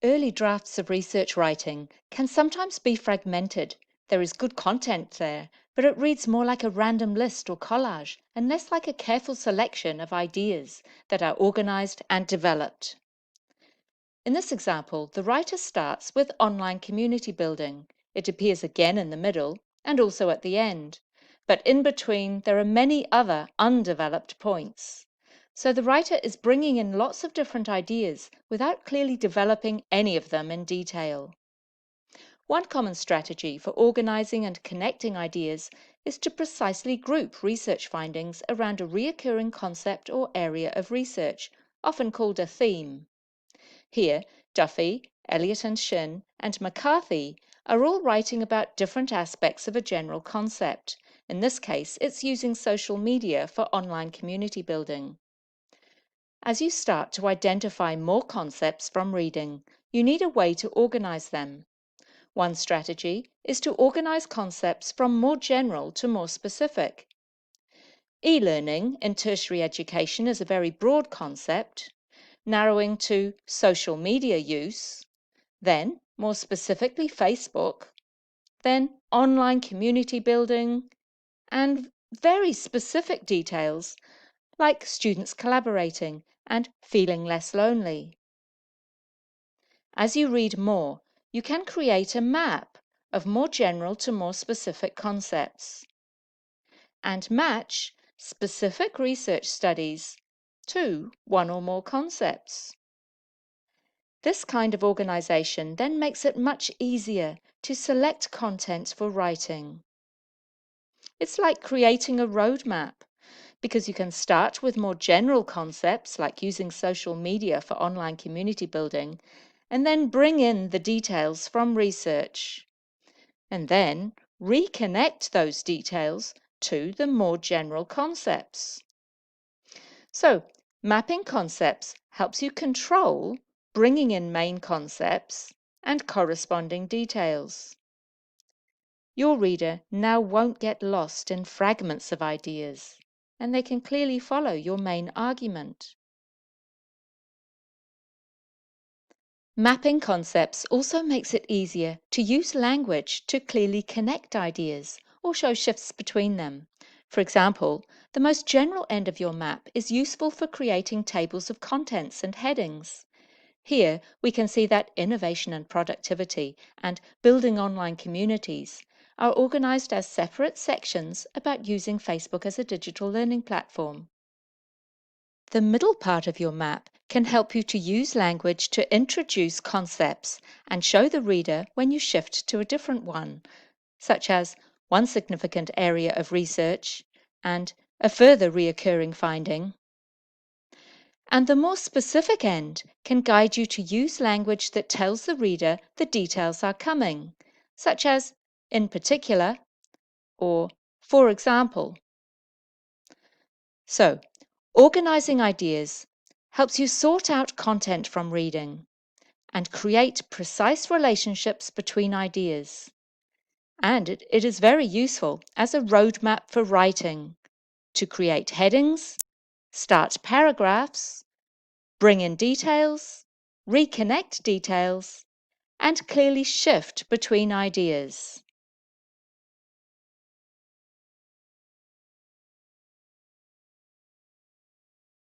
Early drafts of research writing can sometimes be fragmented. There is good content there, but it reads more like a random list or collage and less like a careful selection of ideas that are organized and developed. In this example, the writer starts with online community building. It appears again in the middle and also at the end, but in between there are many other undeveloped points. So the writer is bringing in lots of different ideas without clearly developing any of them in detail. One common strategy for organizing and connecting ideas is to precisely group research findings around a recurring concept or area of research, often called a theme. Here, Duffy, Elliott and Shin, and McCarthy are all writing about different aspects of a general concept. In this case, it's using social media for online community building. As you start to identify more concepts from reading, you need a way to organize them. One strategy is to organize concepts from more general to more specific. E-learning in tertiary education is a very broad concept, narrowing to social media use, then more specifically Facebook, then online community building, and very specific details like students collaborating and feeling less lonely. As you read more, you can create a map of more general to more specific concepts and match specific research studies to one or more concepts. This kind of organization then makes it much easier to select content for writing. It's like creating a roadmap because you can start with more general concepts like using social media for online community building and then bring in the details from research and then reconnect those details to the more general concepts. So, mapping concepts helps you control bringing in main concepts and corresponding details. Your reader now won't get lost in fragments of ideas, and they can clearly follow your main argument. Mapping concepts also makes it easier to use language to clearly connect ideas or show shifts between them. For example, the most general end of your map is useful for creating tables of contents and headings. Here, we can see that innovation and productivity and building online communities are organized as separate sections about using Facebook as a digital learning platform. The middle part of your map can help you to use language to introduce concepts and show the reader when you shift to a different one, such as one significant area of research and a further reoccurring finding. And the more specific end can guide you to use language that tells the reader the details are coming, such as in particular or for example. So, organizing ideas helps you sort out content from reading and create precise relationships between ideas. And it is very useful as a roadmap for writing to create headings, start paragraphs, bring in details, reconnect details, and clearly shift between ideas.